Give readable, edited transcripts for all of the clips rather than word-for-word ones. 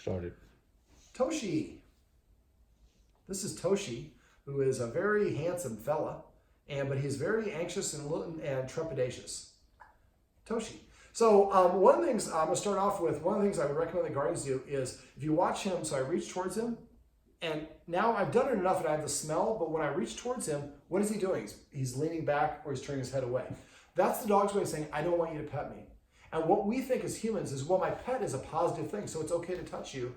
started. Toshi. This is Toshi, who is a very handsome fella, but he's very anxious and trepidatious. Toshi. So one of the things I'm going to start off with, one of the things I would recommend the guardians do is if you watch him, so I reach towards him, and now I've done it enough and I have the smell, but when I reach towards him, what is he doing? He's leaning back or he's turning his head away. That's the dog's way of saying, I don't want you to pet me. And what we think as humans is, well, my pet is a positive thing, so it's okay to touch you.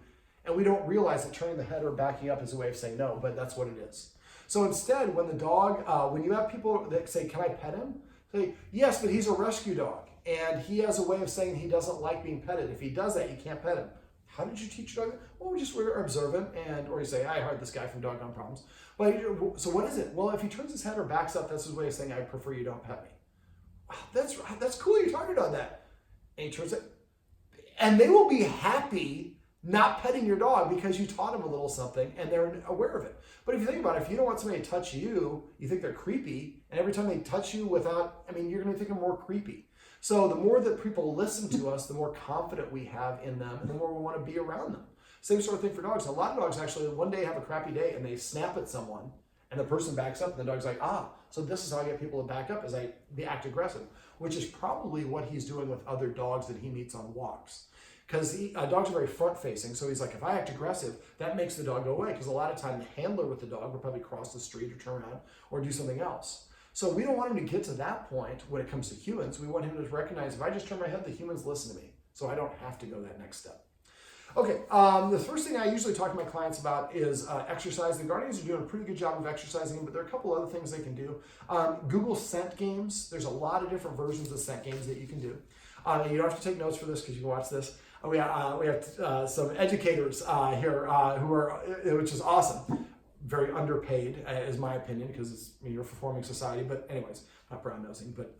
And we don't realize that turning the head or backing up is a way of saying no, but that's what it is. So instead, when the dog, when you have people that say, can I pet him? Say, yes, but he's a rescue dog. And he has a way of saying he doesn't like being petted. If he does that, you can't pet him. How did you teach your dog that? Well, we're observant, or you say, I heard this guy from Doggone Problems. But so what is it? Well, if he turns his head or backs up, that's his way of saying, I prefer you don't pet me. Wow, that's cool you're talking about that. And he turns it, and they will be happy not petting your dog because you taught them a little something and they're aware of it. But if you think about it, if you don't want somebody to touch you, you think they're creepy, and every time they touch you you're going to think they're more creepy. So the more that people listen to us, the more confident we have in them, and the more we want to be around them. Same sort of thing for dogs. A lot of dogs actually one day have a crappy day and they snap at someone, and the person backs up, and the dog's like, so this is how I get people to back up, is I act aggressive, which is probably what he's doing with other dogs that he meets on walks. Because dogs are very front-facing, so he's like, if I act aggressive, that makes the dog go away, because a lot of time the handler with the dog will probably cross the street or turn around or do something else. So we don't want him to get to that point when it comes to humans. We want him to recognize, if I just turn my head, the humans listen to me, so I don't have to go that next step. Okay, the first thing I usually talk to my clients about is exercise. The guardians are doing a pretty good job of exercising, but there are a couple other things they can do. Google scent games. There's a lot of different versions of scent games that you can do. And you don't have to take notes for this because you can watch this. We have some educators here which is awesome. Very underpaid, is my opinion, because you're a performing society. But anyways, not brown nosing. But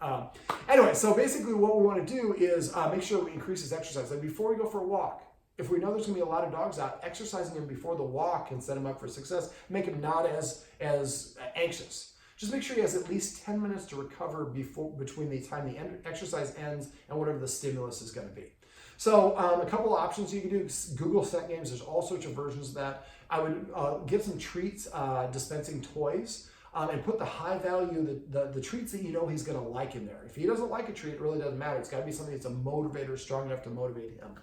anyway, so basically what we want to do is make sure we increase his exercise. Like before we go for a walk, if we know there's going to be a lot of dogs out, exercising him before the walk can set him up for success, make him not as anxious. Just make sure he has at least 10 minutes to recover between the time the exercise ends and whatever the stimulus is going to be. So a couple of options you can do. Google scent games. There's all sorts of versions of that. I would get some treats, dispensing toys, and put the high value, the treats that you know he's going to like in there. If he doesn't like a treat, it really doesn't matter. It's got to be something that's a motivator, strong enough to motivate him.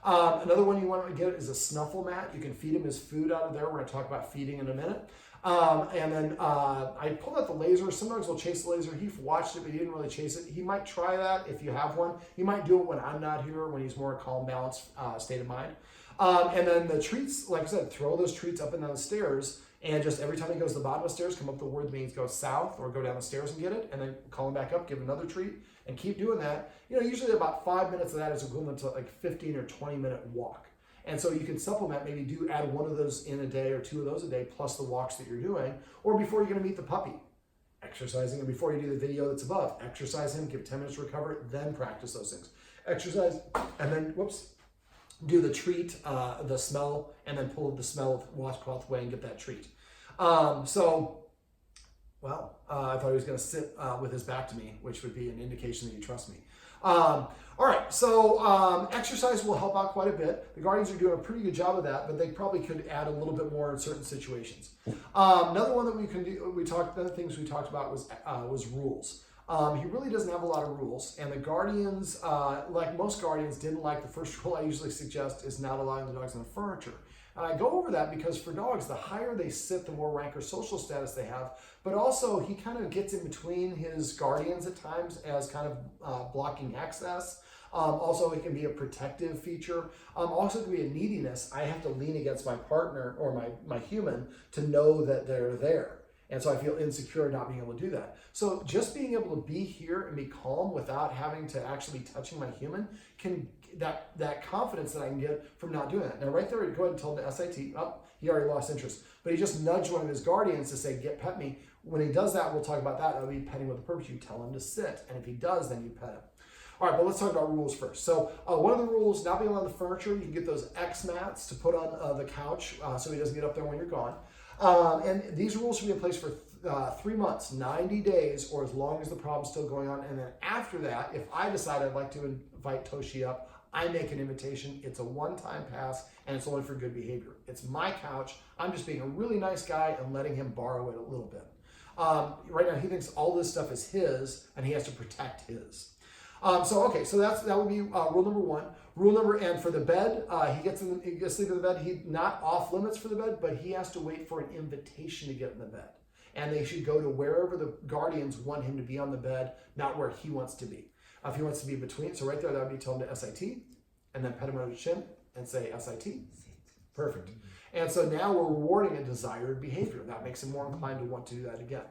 Another one you want to get is a snuffle mat. You can feed him his food out of there. We're going to talk about feeding in a minute. And then I pulled out the laser. Some dogs will chase the laser. He watched it, but he didn't really chase it. He might try that if you have one. He might do it when I'm not here, when he's more calm, balanced state of mind. And then the treats, like I said, throw those treats up and down the stairs, and just every time he goes to the bottom of the stairs, come up with the word that means go south, or go down the stairs and get it, and then call him back up, give him another treat, and keep doing that. Usually about 5 minutes of that is equivalent to like 15 or 20-minute walk. And so you can supplement, maybe add one of those in a day or two of those a day, plus the walks that you're doing, or before you're going to meet the puppy, exercising, and before you do the video that's above, exercise him, give 10 minutes to recover, then practice those things. Exercise, and then, do the treat, the smell, and then pull the smell of washcloth away and get that treat. I thought he was going to sit with his back to me, which would be an indication that you trust me. All right, so exercise will help out quite a bit. The guardians are doing a pretty good job of that, but they probably could add a little bit more in certain situations. Another one that we can do, other things we talked about was rules. He really doesn't have a lot of rules, and the guardians, like most guardians, didn't like the first rule I usually suggest is not allowing the dogs on the furniture. And I go over that because for dogs, the higher they sit, the more rank or social status they have, but also he kind of gets in between his guardians at times as kind of blocking access. Also, it can be a protective feature. Also, it can be a neediness. I have to lean against my partner or my human to know that they're there. And so I feel insecure not being able to do that. So just being able to be here and be calm without having to actually touching my human that confidence that I can get from not doing that. Now right there, go ahead and tell him the SIT, he already lost interest. But he just nudged one of his guardians to say, pet me. When he does that, we'll talk about that. That'll be petting with a purpose. You tell him to sit. And if he does, then you pet him. All right, but let's talk about rules first. So one of the rules, not being on the furniture, you can get those X mats to put on the couch so he doesn't get up there when you're gone. And these rules should be in place for 3 months, 90 days, or as long as the problem's still going on. And then after that, if I decide I'd like to invite Toshi up, I make an invitation. It's a one-time pass, and it's only for good behavior. It's my couch. I'm just being a really nice guy and letting him borrow it a little bit. Right now, he thinks all this stuff is his, and he has to protect his. So that would be rule number one. And for the bed, he gets to sleep in the bed. He not off limits for the bed, but he has to wait for an invitation to get in the bed. And they should go to wherever the guardians want him to be on the bed, not where he wants to be. If he wants to be between, so right there, that would be tell him to SIT, and then pet him on the chin and say SIT. Perfect. And so now we're rewarding a desired behavior. That makes him more inclined to want to do that again.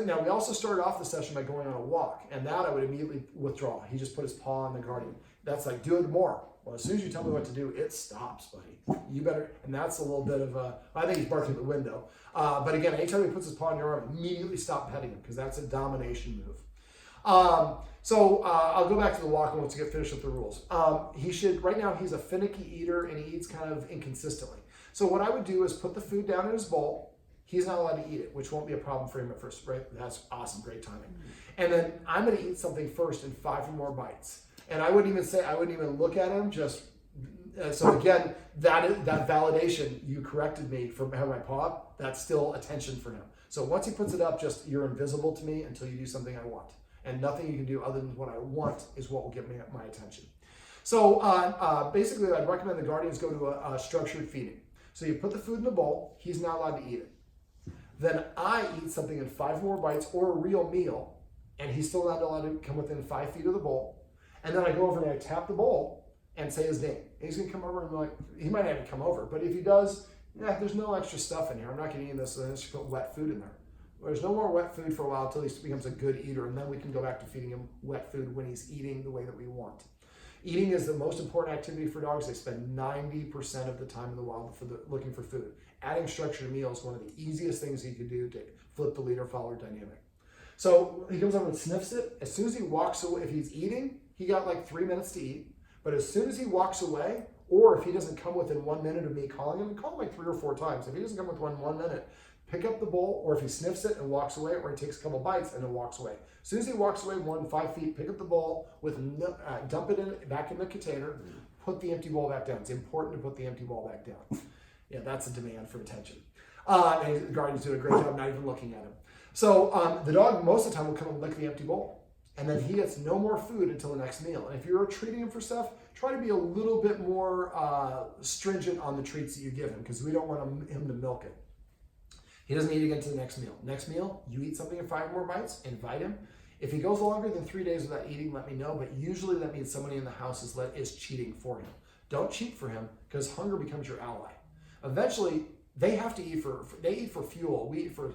Now we also started off the session by going on a walk, and that I would immediately withdraw. He just put his paw on the guardian. That's like, do it more. Well, as soon as you tell me what to do, it stops, buddy. You better, and that's a little bit of I think he's barking at the window. But again, anytime he puts his paw on your arm, immediately stop petting him, because that's a domination move. I'll go back to the walk and let's get finished with the rules. Right now he's a finicky eater and he eats kind of inconsistently. So what I would do is put the food down in his bowl. He's not allowed to eat it, which won't be a problem for him at first, right? That's awesome, great timing. And then I'm going to eat something first in 5 or more bites. And I wouldn't even look at him, so again, that validation, you corrected me for having my paw, that's still attention for him. So once he puts it up, you're invisible to me until you do something I want. And nothing you can do other than what I want is what will get me my attention. So basically, I'd recommend the guardians go to a structured feeding. So you put the food in the bowl, he's not allowed to eat it. Then I eat something in 5 more bites or a real meal, and he's still not allowed to come within 5 feet of the bowl. And then I go over and I tap the bowl and say his name. And he's gonna come over and he might not even come over, but if he does, there's no extra stuff in here. I'm not gonna eat this, so let's just put wet food in there. There's no more wet food for a while until he becomes a good eater, and then we can go back to feeding him wet food when he's eating the way that we want. Eating is the most important activity for dogs. They spend 90% of the time in the wild looking for food. Adding structured meals is one of the easiest things you could do to flip the leader-follower dynamic. So he comes over and sniffs it. As soon as he walks away, if he's eating, he got like 3 minutes to eat. But as soon as he walks away, or if he doesn't come within 1 minute of me calling him, and call him like 3 or 4 times. If he doesn't come within 1 minute, pick up the bowl, or if he sniffs it and walks away, or he takes a couple bites and then walks away. As soon as he walks away more than 5 feet, pick up the bowl, dump it back in the container, put the empty bowl back down. It's important to put the empty bowl back down. Yeah, that's a demand for attention. And the guardians do a great job not even looking at him. So the dog most of the time will come and lick the empty bowl. And then he gets no more food until the next meal. And if you're treating him for stuff, try to be a little bit more stringent on the treats that you give him, because we don't want him to milk it. He doesn't eat again to the next meal. Next meal, you eat something in 5 more bites, invite him. If he goes longer than 3 days without eating, let me know, but usually that means somebody in the house is cheating for him. Don't cheat for him, because hunger becomes your ally. Eventually, they have to eat they eat for fuel. We eat for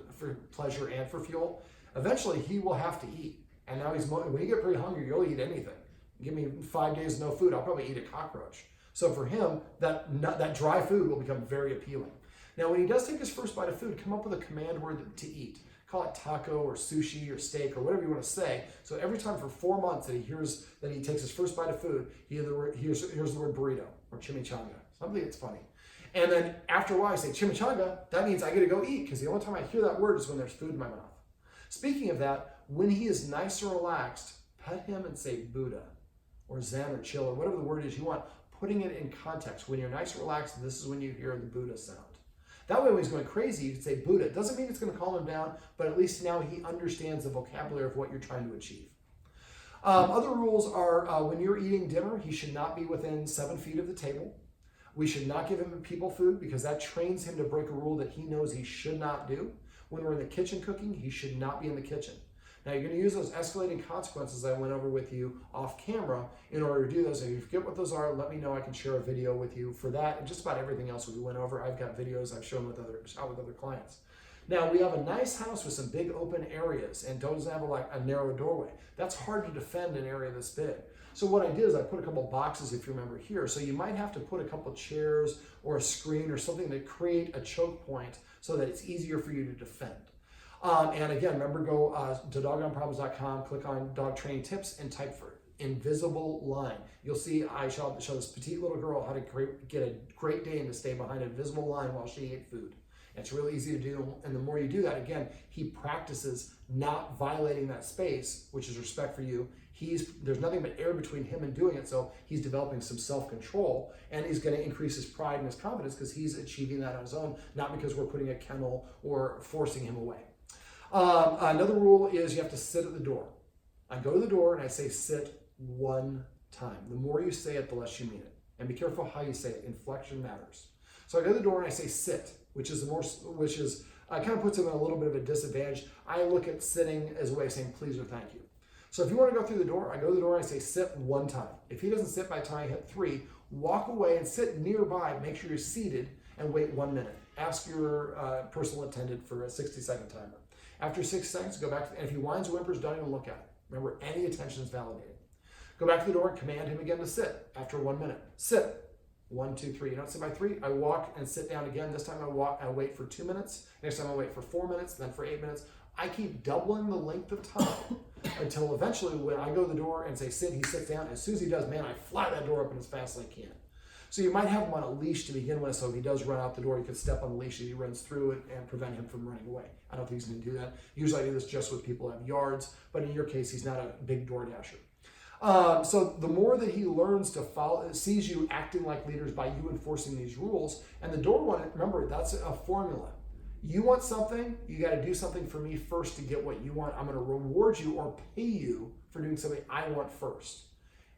pleasure and for fuel. Eventually, he will have to eat. And now when you get pretty hungry, you'll eat anything. Give me 5 days no food, I'll probably eat a cockroach. So for him, that dry food will become very appealing. Now, when he does take his first bite of food, come up with a command word to eat. Call it taco or sushi or steak or whatever you want to say. So every time for 4 months that he takes his first bite of food, he hears the word burrito or chimichanga, something that's funny. And then after a while, I say chimichanga, that means I get to go eat, because the only time I hear that word is when there's food in my mouth. Speaking of that, when he is nice or relaxed, pet him and say Buddha or Zen or chill or whatever the word is you want, putting it in context. When you're nice and relaxed, this is when you hear the Buddha sound. That way, when he's going crazy, you can say Buddha. It doesn't mean it's going to calm him down, but at least now he understands the vocabulary of what you're trying to achieve. Other rules are when you're eating dinner, he should not be within 7 feet of the table. We should not give him people food, because that trains him to break a rule that he knows he should not do. When we're in the kitchen cooking, he should not be in the kitchen. Now, you're going to use those escalating consequences I went over with you off camera in order to do those. If you forget what those are, let me know. I can share a video with you for that and just about everything else we went over. I've got videos I've shown with other clients. Now, we have a nice house with some big open areas and doesn't have a narrow doorway. That's hard to defend an area this big. So what I did is I put a couple boxes, if you remember here. So you might have to put a couple chairs or a screen or something to create a choke point so that it's easier for you to defend. And again, remember, go to dogonproblems.com, click on dog training tips, and type for invisible line. You'll see I show this petite little girl how to get a great Dane to stay behind an invisible line while she ate food. It's really easy to do, and the more you do that, again, he practices not violating that space, which is respect for you. There's nothing but air between him and doing it, so he's developing some self-control, and he's going to increase his pride and his confidence because he's achieving that on his own, not because we're putting a kennel or forcing him away. Another rule is you have to sit at the door. I go to the door and I say sit one time. The more you say it, the less you mean it. And be careful how you say it. Inflection matters. So I go to the door and I say sit, which kind of puts him in a little bit of a disadvantage. I look at sitting as a way of saying please or thank you. So if you want to go through the door, I go to the door and I say sit one time. If he doesn't sit by the time I hit 3, walk away and sit nearby. Make sure you're seated and wait 1 minute. Ask your personal attendant for a 60-second timer. After 6 seconds, go back, and if he whines or whimpers, don't even look at it. Remember, any attention is validated. Go back to the door and command him again to sit after 1 minute. Sit. 1, 2, 3. You don't sit by 3. I walk and sit down again. This time I wait for 2 minutes. Next time I wait for 4 minutes, then for 8 minutes. I keep doubling the length of time until eventually when I go to the door and say sit, he sits down. As soon as he does, man, I fly that door open as fast as I can. So you might have him on a leash to begin with, so if he does run out the door, you could step on the leash as he runs through it and prevent him from running away. I don't think he's going to do that. Usually I do this just with people who have yards, but in your case, he's not a big door dasher. So the more that he learns to follow, sees you acting like leaders by you enforcing these rules, and the door one, remember, that's a formula. You want something, you got to do something for me first to get what you want. I'm going to reward you or pay you for doing something I want first.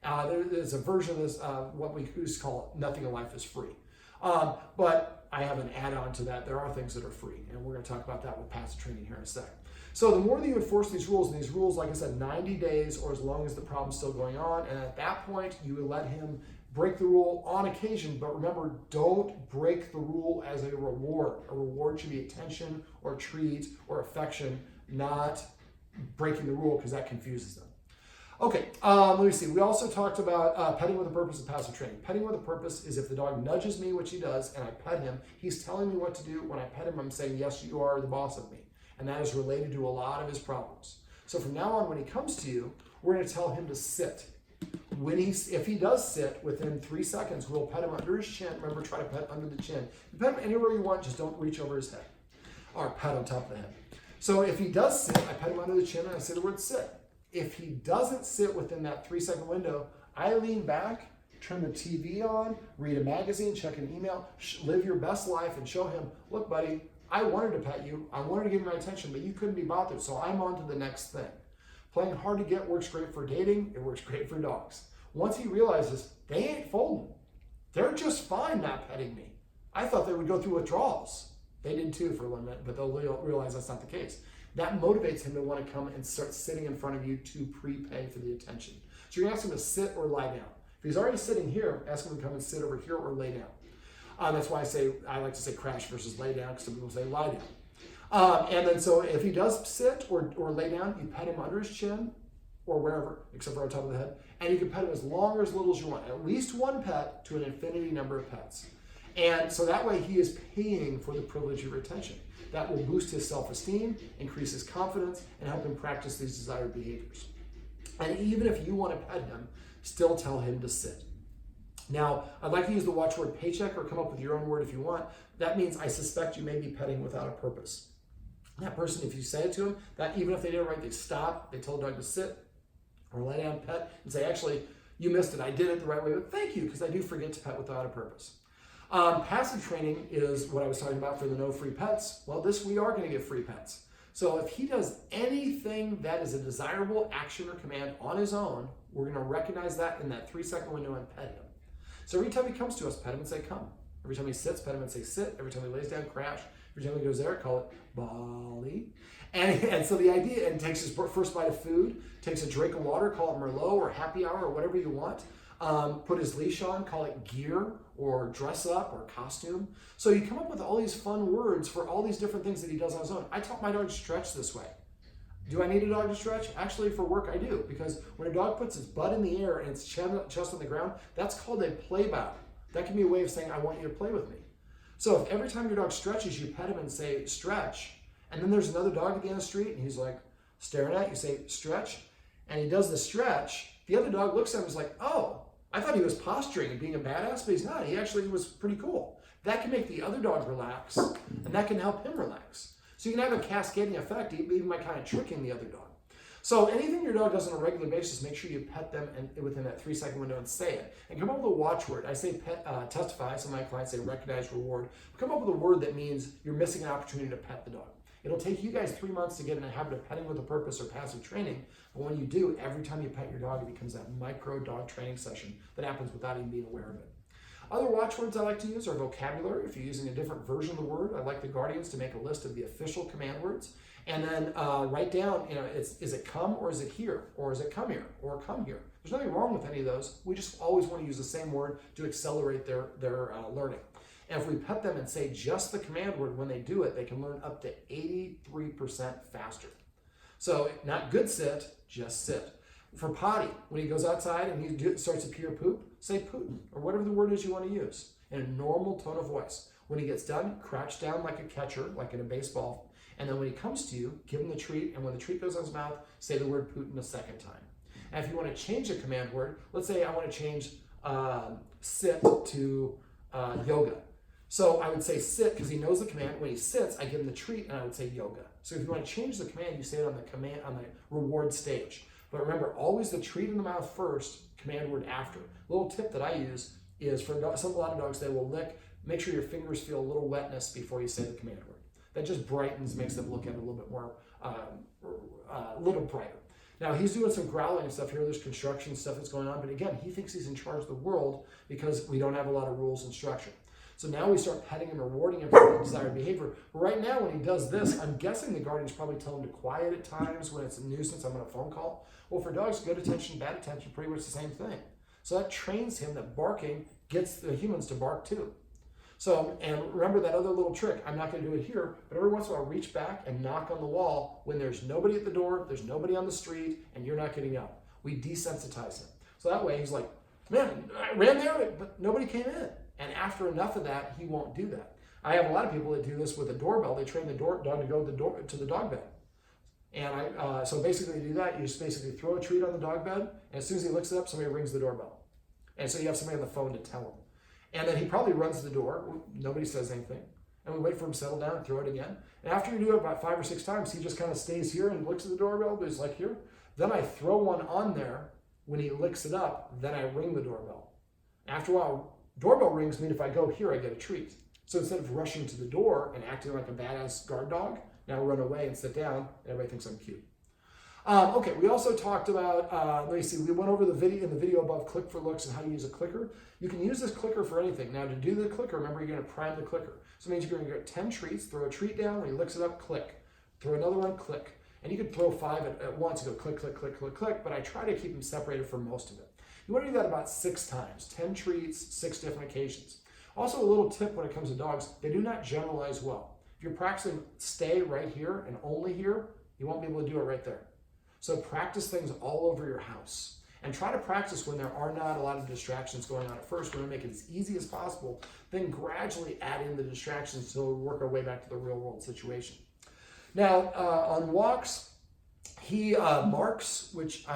There's a version of this, what we used to call nothing in life is free. But I have an add-on to that. There are things that are free, and we're going to talk about that with passive training here in a sec. So the more that you enforce these rules, and these rules, like I said, 90 days or as long as the problem's still going on, and at that point, you let him break the rule on occasion, but remember, don't break the rule as a reward. A reward should be attention or treat or affection, not breaking the rule, because that confuses them. Okay, let me see. We also talked about petting with a purpose and passive training. Petting with a purpose is if the dog nudges me, which he does, and I pet him, he's telling me what to do. When I pet him, I'm saying, yes, you are the boss of me. And that is related to a lot of his problems. So from now on, when he comes to you, we're going to tell him to sit. If he does sit, within 3 seconds, we'll pet him under his chin. Remember, try to pet under the chin. You pet him anywhere you want, just don't reach over his head. Or pet on top of the head. So if he does sit, I pet him under the chin and I say the word sit. If he doesn't sit within that 3-second window, I lean back, turn the TV on, read a magazine, check an email, live your best life, and show him, look, buddy, I wanted to pet you, I wanted to give you my attention, but you couldn't be bothered, so I'm on to the next thing. Playing hard to get works great for dating, it works great for dogs. Once he realizes they ain't folding, they're just fine not petting me. I thought they would go through withdrawals. They did too for 1 minute, but they'll realize that's not the case. That motivates him to want to come and start sitting in front of you to prepay for the attention. So you're going to ask him to sit or lie down. If he's already sitting here, ask him to come and sit over here or lay down. That's why I like to say crash versus lay down, because some people say lie down. And then so if he does sit or lay down, you pet him under his chin or wherever, except for on top of the head. And you can pet him as long or as little as you want. At least one pet to an infinity number of pets. And so that way he is paying for the privilege of your attention. That will boost his self-esteem, increase his confidence, and help him practice these desired behaviors. And even if you want to pet him, still tell him to sit. Now, I'd like to use the watchword paycheck or come up with your own word if you want. That means I suspect you may be petting without a purpose. That person, if you say it to him, that even if they did it right, they stop, they tell the dog to sit or lay down, pet, and say, actually, you missed it. I did it the right way, but thank you, because I do forget to pet without a purpose. Passive training is what I was talking about for the no free pets. Well, we are going to give free pets. So if he does anything that is a desirable action or command on his own, we're going to recognize that in that 3-second window and pet him. So every time he comes to us, pet him and say, come. Every time he sits, pet him and say, sit. Every time he lays down, crash. Every time he goes there, call it Bali. And so the idea, and takes his first bite of food, takes a drink of water, call it Merlot or happy hour or whatever you want. Put his leash on, call it gear or dress up or costume. So you come up with all these fun words for all these different things that he does on his own. I taught my dog to stretch this way. Do I need a dog to stretch? Actually, for work, I do. Because when a dog puts its butt in the air and its chest on the ground, that's called a play bow. That can be a way of saying, I want you to play with me. So if every time your dog stretches, you pet him and say, stretch, and then there's another dog at the end of the street, and he's like staring at you, say, stretch, and he does the stretch, the other dog looks at him and is like, oh, I thought he was posturing and being a badass, but he's not. He actually was pretty cool. That can make the other dog relax, and that can help him relax. So you can have a cascading effect, even by kind of tricking the other dog. So anything your dog does on a regular basis, make sure you pet them within that 3-second window and say it. And come up with a watchword. I say testify. Some of my clients say recognize, reward. Come up with a word that means you're missing an opportunity to pet the dog. It'll take you guys 3 months to get in a habit of petting with a purpose or passive training. But when you do, every time you pet your dog, it becomes that micro dog training session that happens without even being aware of it. Other watchwords I like to use are vocabulary. If you're using a different version of the word, I like the guardians to make a list of the official command words. And then write down, is it come or is it here? Or is it come here? Or come here? There's nothing wrong with any of those. We just always want to use the same word to accelerate their learning. And if we pet them and say just the command word, when they do it, they can learn up to 83% faster. So not good sit, just sit. For potty, when he goes outside and he starts to pee or poop, say Putin, or whatever the word is you want to use, in a normal tone of voice. When he gets done, crouch down like a catcher, like in a baseball. And then when he comes to you, give him the treat, and when the treat goes on his mouth, say the word Putin a second time. And if you want to change a command word, let's say I want to change sit to yoga. So I would say sit because he knows the command. When he sits, I give him the treat, and I would say yoga. So if you want to change the command, you say it on the reward stage. But remember, always the treat in the mouth first, command word after. A little tip that I use is for a lot of dogs, they will lick. Make sure your fingers feel a little wetness before you say the command word. That just brightens, makes them look at it a little bit more, a little brighter. Now, he's doing some growling and stuff here. There's construction stuff that's going on. But again, he thinks he's in charge of the world because we don't have a lot of rules and structure. So now we start petting him, rewarding him for the desired behavior. But right now, when he does this, I'm guessing the guardians probably tell him to quiet at times when it's a nuisance. I'm on a phone call. Well, for dogs, good attention, bad attention, pretty much the same thing. So that trains him that barking gets the humans to bark too. So, and remember that other little trick. I'm not going to do it here, but every once in a while, reach back and knock on the wall when there's nobody at the door, there's nobody on the street, and you're not getting up. We desensitize him. So that way he's like, man, I ran there, but nobody came in. And after enough of that, he won't do that. I have a lot of people that do this with a doorbell. They train the dog to go to the dog bed. And so basically to do that, you just basically throw a treat on the dog bed, and as soon as he looks it up, somebody rings the doorbell. And so you have somebody on the phone to tell him. And then he probably runs to the door. Nobody says anything. And we wait for him to settle down and throw it again. And after you do it about 5 or 6 times, he just kind of stays here and looks at the doorbell, but he's like here. Then I throw one on there. When he licks it up, then I ring the doorbell. After a while, doorbell rings mean if I go here, I get a treat. So instead of rushing to the door and acting like a badass guard dog, now run away and sit down, and everybody thinks I'm cute. Okay, we also talked about, let me see, we went over the video above, click for looks and how to use a clicker. You can use this clicker for anything. Now to do the clicker, remember you're going to prime the clicker. So it means you're going to get 10 treats, throw a treat down, when he licks it up, click. Throw another one, click. And you could throw 5 at once and go click, click, click, click, click, but I try to keep them separated for most of it. You want to do that about 6 times, 10 treats, 6 different occasions. Also a little tip when it comes to dogs, they do not generalize well. If you're practicing stay right here and only here, you won't be able to do it right there. So practice things all over your house and try to practice when there are not a lot of distractions going on at first. We're going to make it as easy as possible, then gradually add in the distractions until we work our way back to the real world situation. Now, on walks, he marks, which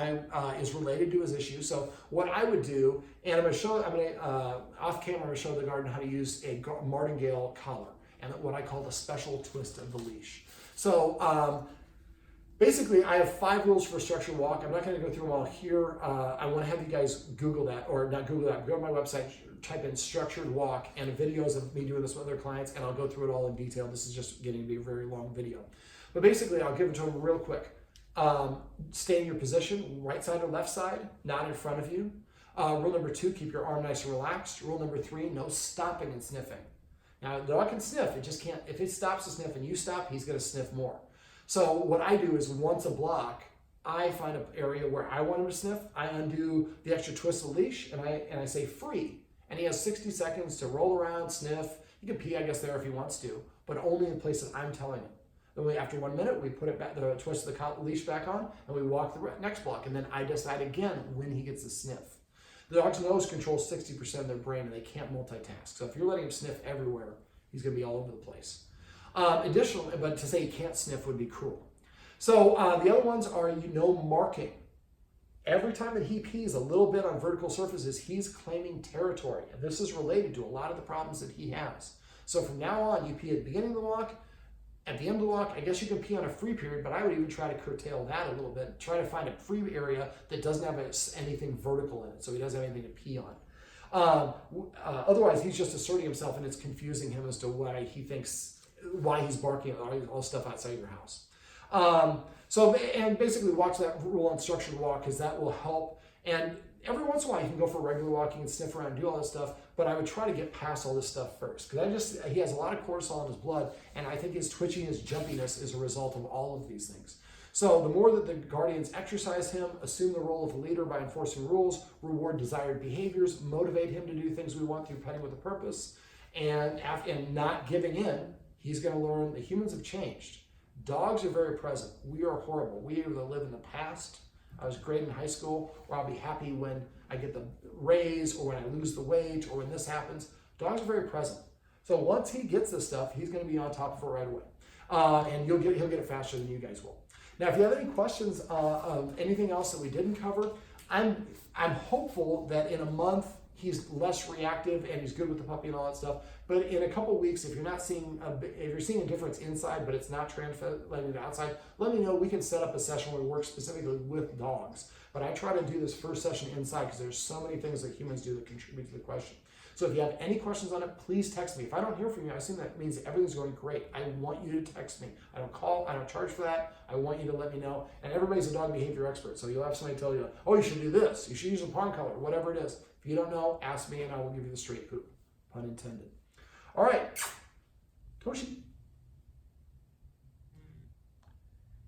is related to his issue. So what I would do, and off camera, I'm going to show the garden how to use a martingale collar and what I call the special twist of the leash. So basically, I have 5 rules for a structured walk. I'm not going to go through them all here. I want to have you guys Google that, or not Google that, go to my website, type in structured walk and videos of me doing this with other clients, and I'll go through it all in detail. This is just getting to be a very long video. But basically, I'll give it to them real quick. Stay in your position, right side or left side, not in front of you. Rule number 2, keep your arm nice and relaxed. Rule number 3, no stopping and sniffing. Now, the dog can sniff, it just can't, if it stops to sniff and you stop, he's going to sniff more. So what I do is once a block, I find an area where I want him to sniff. I undo the extra twist of the leash and I say free. And he has 60 seconds to roll around, sniff. He can pee, I guess, there if he wants to, but only in places I'm telling him. Then after 1 minute, we put it back, the twist of the leash back on, and we walk the next block. And then I decide again when he gets to sniff. The dog's nose controls 60% of their brain, and they can't multitask. So if you're letting him sniff everywhere, he's going to be all over the place. Additionally, but to say he can't sniff would be cruel. So the other ones are, marking. every time that he pees a little bit on vertical surfaces, he's claiming territory. And this is related to a lot of the problems that he has. So from now on, you pee at the beginning of the walk, at the end of the walk. I guess you can pee on a free period, but I would even try to curtail that a little bit. Try to find a free area that doesn't have anything vertical in it, so he doesn't have anything to pee on. Otherwise, he's just asserting himself, and it's confusing him as to why he's barking at all stuff outside your house. And basically watch that rule on structured walk, because that will help. And every once in a while, you can go for regular walking and sniff around and do all this stuff, but I would try to get past all this stuff first, because he has a lot of cortisol in his blood, and I think his twitching, his jumpiness is a result of all of these things. So the more that the guardians exercise him, assume the role of a leader by enforcing rules, reward desired behaviors, motivate him to do things we want through petting with a purpose, and not giving in, he's going to learn that humans have changed. Dogs are very present. We are horrible. We either live in the past. I was great in high school, or I'll be happy when I get the raise, or when I lose the wage, or when this happens. Dogs are very present. So once he gets this stuff, he's going to be on top of it right away. And he'll get it faster than you guys will. Now, if you have any questions of anything else that we didn't cover, I'm hopeful that in a month he's less reactive and he's good with the puppy and all that stuff. But in a couple weeks, if you're seeing a difference inside, but it's not translating to outside, let me know. We can set up a session where we work specifically with dogs. But I try to do this first session inside, because there's so many things that humans do that contribute to the question. So if you have any questions on it, please text me. If I don't hear from you, I assume that means everything's going great. I want you to text me. I don't call, I don't charge for that. I want you to let me know. And everybody's a dog behavior expert. So you'll have somebody tell you, oh, you should do this. You should use a pawn color, whatever it is. If you don't know, ask me and I will give you the straight poop. Pun intended. All right, Toshi.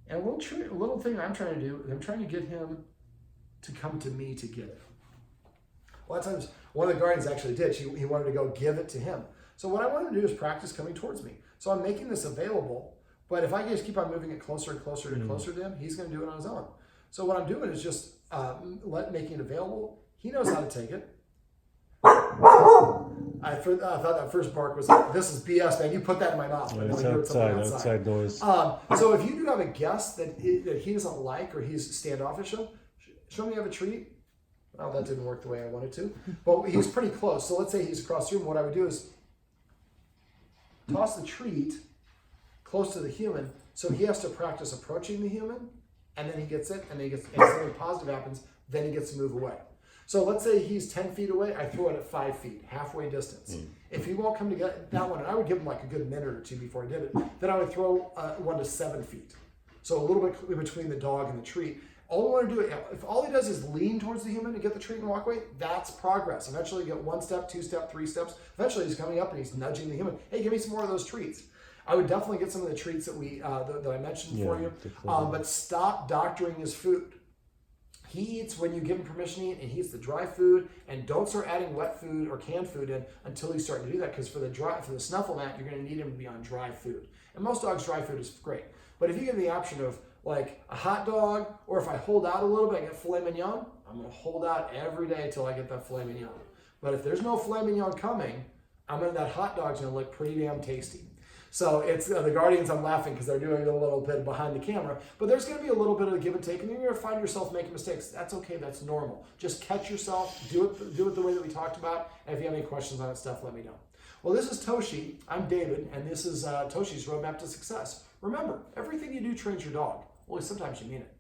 And a little thing I'm trying to do is I'm trying to get him to come to me to get it. A lot of times, one of the guardians actually did. He wanted to go give it to him. So what I want him to do is practice coming towards me. So I'm making this available, but if I just keep on moving it closer and closer and closer to him, he's going to do it on his own. So what I'm doing is just making it available. He knows how to take it. I thought that first bark was like, this is BS, man. You put that in my mouth. Yeah, it's outside noise. So if you do have a guest that he doesn't like, or he's standoffish, show me you have a treat. Well, that didn't work the way I wanted to, but he was pretty close. So let's say he's across the room. What I would do is toss the treat close to the human, so he has to practice approaching the human, and then he gets it, and something positive happens, then he gets to move away. So let's say he's 10 feet away, I throw it at 5 feet, halfway distance. If he won't come to get that one, and I would give him like a good minute or two before I did it, then I would throw one to 7 feet. So a little bit in between the dog and the treat. All we want to do, if all he does is lean towards the human to get the treat and walk away, that's progress. Eventually you get 1 step, 2 step, 3 steps. Eventually he's coming up and he's nudging the human. Hey, give me some more of those treats. I would definitely get some of the treats that that I mentioned for you. But stop doctoring his food. He eats when you give him permission to eat, and he eats the dry food, and don't start adding wet food or canned food in until he's starting to do that, because for the snuffle mat, you're going to need him to be on dry food. And most dogs, dry food is great. But if you give him the option of like a hot dog, or if I hold out a little bit, I get filet mignon, I'm going to hold out every day until I get that filet mignon. But if there's no filet mignon coming, that hot dog's going to look pretty damn tasty. So it's the guardians, I'm laughing because they're doing it a little bit behind the camera, but there's going to be a little bit of give and take, and you're going to find yourself making mistakes. That's okay. That's normal. Just catch yourself. Do it the way that we talked about. And if you have any questions on that stuff, let me know. Well, this is Toshi. I'm David, and this is Toshi's Roadmap to Success. Remember, everything you do trains your dog. Only sometimes you mean it.